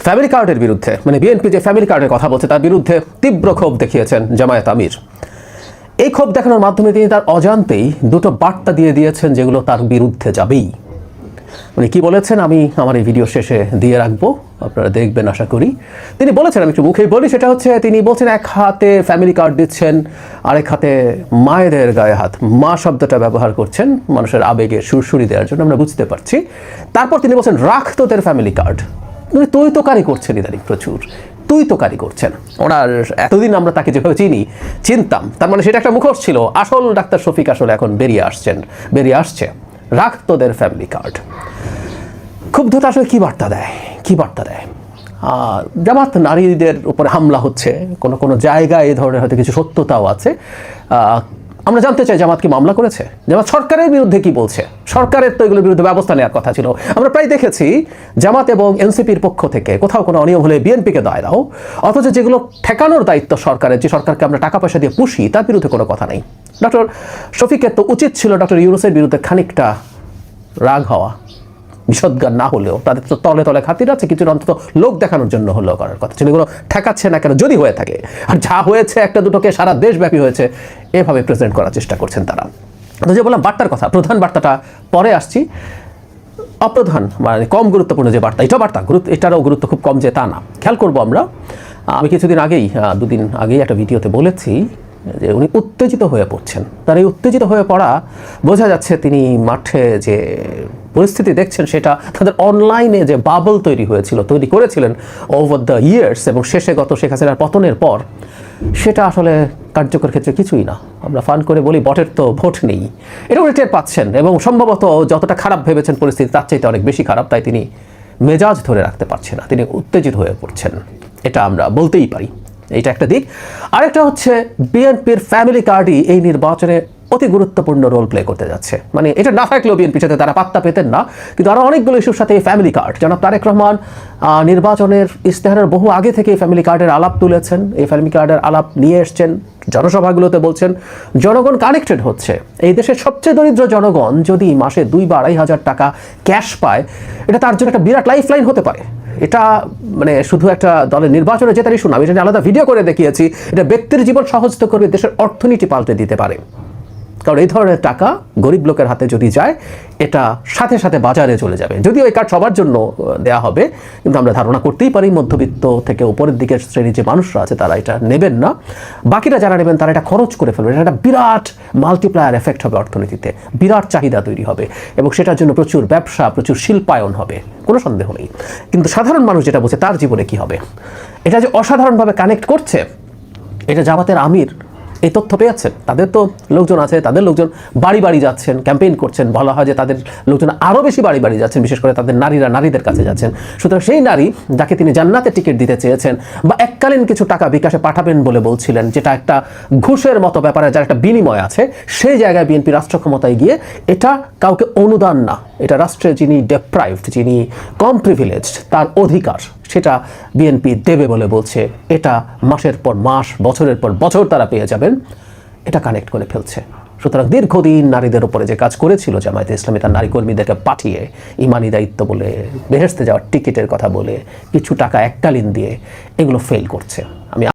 Family কার্ডের বিরুদ্ধে, মানে বিএনপি যে ফ্যামিলি কার্ডের কথা বলছে তার বিরুদ্ধে তীব্র ক্ষোভ দেখিয়েছেন জামায়াত আমির। এই ক্ষোভ দেখানোর মাধ্যমে তিনি তার অজান্তেই দুটো বার্তা দিয়ে দিয়েছেন যেগুলো তার বিরুদ্ধে যাবেই। উনি কি বলেছেন আমি আমার এই ভিডিও শেষে দিয়ে রাখবো, আপনারা দেখবেন আশা করি। তিনি বলেছেন, আমি একটু মুখেই বলি, সেটা হচ্ছে তিনি বলছেন এক হাতে ফ্যামিলি কার্ড দিচ্ছেন, আরেক হাতে মায়েদের গায়ে হাত, মা শব্দটা ব্যবহার করছেন মানুষের আবেগে সুরসুরি দেওয়ার জন্য, আমরা বুঝতে পারছি। তারপর তিনি বলছেন রাখ তোদের ফ্যামিলি কার্ড। উনি তুই তোকারি করছেন ইদানিং প্রচুর, তুই তোকারি করছেন। ওনার এতদিন আমরা তাকে যেভাবে চিনতাম, তার মানে সেটা একটা মুখোশ ছিল। আসল ডাক্তার শফিক আসলে এখন বেরিয়ে আসছে। রাখ তোদের ফ্যামিলি কার্ড। ক্ষুব্ধতা আসলে কী বার্তা দেয়? জামাত নারীদের উপরে হামলা হচ্ছে, কোনো জায়গায় এই ধরনের হয়তো কিছু সত্যতাও আছে। আমরা জানতে চাই জামাত কি মামলা করেছে, জামাত সরকারের বিরুদ্ধে কি বলছে। সরকারের তো এগুলোর বিরুদ্ধে ব্যবস্থা নেওয়ার কথা ছিল। আমরা প্রায় দেখেছি জামাত এবং এনসিপির পক্ষ থেকে কোথাও কোনো অনিয়ম হলে বিএনপিকে দায় দাও, অথচ যেগুলো ঠেকানোর দায়িত্ব সরকারের, যে সরকারকে আমরা টাকা পয়সা দিয়ে পুষি, তার বিরুদ্ধে কোনো কথা নেই। ডক্টর শফিকের তো উচিত ছিল ডক্টর ইউনূসের বিরুদ্ধে খানিকটা রাগ হওয়া, বিশদগার না হলেও তাদের তো তলে তলে খাতির আছে, কিছু অন্তত লোক দেখানোর জন্য হলেও করার কথা ছিল। এগুলো ঠেকাচ্ছে না কেন যদি হয়ে থাকে? আর যা হয়েছে একটা দুটোকে সারা দেশব্যাপী হয়েছে, এভাবে প্রেজেন্ট করার চেষ্টা করছেন তারা। তো যে বললাম বার্তার কথা, প্রধান বার্তাটা পরে আসছি। অপ্রধান মানে কম গুরুত্বপূর্ণ যে বার্তা, এটারও গুরুত্ব খুব কম যে তা না, খেয়াল করবো আমরা। আমি কিছুদিন আগেই, দুদিন আগেই একটা ভিডিওতে বলেছি যে উনি উত্তেজিত হয়ে পড়ছেন। তার এই উত্তেজিত হয়ে পড়া বোঝা যাচ্ছে তিনি মাঠে যে পরিস্থিতি দেখছেন সেটা তাদের অনলাইনে যে বাবল তৈরি করেছিলেন ওভার দ্য ইয়ার্স, এবং শেষে গত শেখ হাসিনার পতনের পর সেটা আসলে কার্যকর ক্ষেত্রে কিছুই না। আমরা ফান করে বলি বটের তো ভোট নেই, এটা উনি টের পাচ্ছেন, এবং সম্ভবত যতটা খারাপ ভেবেছেন পরিস্থিতি তার চাইতে অনেক বেশি খারাপ, তাই তিনি মেজাজ ধরে রাখতে পারছেন না, তিনি উত্তেজিত হয়ে পড়ছেন, এটা আমরা বলতেই পারি। এইটা একটা দিক। আরেকটা হচ্ছে বিএনপির ফ্যামিলি কার্ডই এই নির্বাচনে অতি গুরুত্বপূর্ণ রোল প্লে করতে যাচ্ছে। মানে এটা না থাকলেও বিএনপির সাথে তারা পাত্তা পেতেন না, কিন্তু আরও অনেকগুলো ইস্যুর সাথে এই ফ্যামিলি কার্ড, জনাব তারেক রহমান নির্বাচনের ইশতেহারের বহু আগে থেকে এই ফ্যামিলি কার্ডের আলাপ তুলেছেন, এই ফ্যামিলি কার্ডের আলাপ নিয়ে এসছেন, জনসভাগুলোতে বলছেন, জনগণ কানেক্টেড হচ্ছে। এই দেশের সবচেয়ে দরিদ্র জনগণ যদি মাসে 2 বা 2,500 টাকা ক্যাশ পায়, এটা তার জন্য একটা বিরাট লাইফ লাইন হতে পারে। এটা মানে শুধু একটা দলের নির্বাচনে জেতার ইস্যু না, আমি এটা আলাদা ভিডিও করে দেখিয়েছি। এটা ব্যক্তির জীবন সহজ করে দেশের অর্থনীতি পাল্টে দিতে পারে, কারণ এই ধরনের টাকা গরিব লোকের হাতে যদি যায়, এটা সাথে সাথে বাজারে চলে যাবে। যদিও এই কার্ড সবার জন্য দেয়া হবে, কিন্তু আমরা ধারণা করতেই পারি মধ্যবিত্ত থেকে উপরের দিকের শ্রেণীর যে মানুষরা আছে তারা এটা নেবেন না, বাকিরা যারা নেবেন তারা এটা খরচ করে ফেলবেন। এটা একটা বিরাট মাল্টিপ্লায়ার এফেক্ট হবে অর্থনীতিতে, বিরাট চাহিদা তৈরি হবে, এবং সেটার জন্য প্রচুর ব্যবসা, প্রচুর শিল্পায়ন হবে, কোনো সন্দেহ নেই। কিন্তু সাধারণ মানুষ যেটা বলছে তার জীবনে কি হবে, এটা যে অসাধারণভাবে কানেক্ট করছে, এটা জামাতের আমির এই তথ্য পেয়েছেন। তাদের তো লোকজন আছে, তাদের লোকজন বাড়ি বাড়ি যাচ্ছেন, ক্যাম্পেইন করছেন। বলা হয় যে তাদের লোকজন আরও বেশি বাড়ি বাড়ি যাচ্ছেন, বিশেষ করে তাদের নারীদের কাছে যাচ্ছেন। সুতরাং সেই নারী যাকে তিনি জান্নাতের টিকিট দিতে চেয়েছেন বা এককালীন কিছু টাকা বিকাশে পাঠাবেন বলে বলছিলেন, যেটা একটা ঘুষের মতো ব্যাপারে যার একটা বিনিময় আছে, সেই জায়গায় বিএনপি রাষ্ট্র ক্ষমতায় গিয়ে এটা কাউকে অনুদান না, এটা রাষ্ট্রে যিনি ডেপ্রাইভড, যিনি কম প্রিভিলেজড, তার অধিকার, সেটা বিএনপি দেবে বলে বলছে। এটা মাসের পর মাস, বছরের পর বছর তারা পেয়ে যাবেন, এটা কানেক্ট করে ফেলছে। সুতরাং দীর্ঘদিন নারীদের উপরে যে কাজ করেছিল জামায়াতে ইসলামী, তার নারী কর্মীদেরকে পাঠিয়ে ইমানি দায়িত্ব বলে, বেহেশতে যাওয়ার টিকিটের কথা বলে, কিছু টাকা এককালীন দিয়ে, এগুলো ফেল করছে।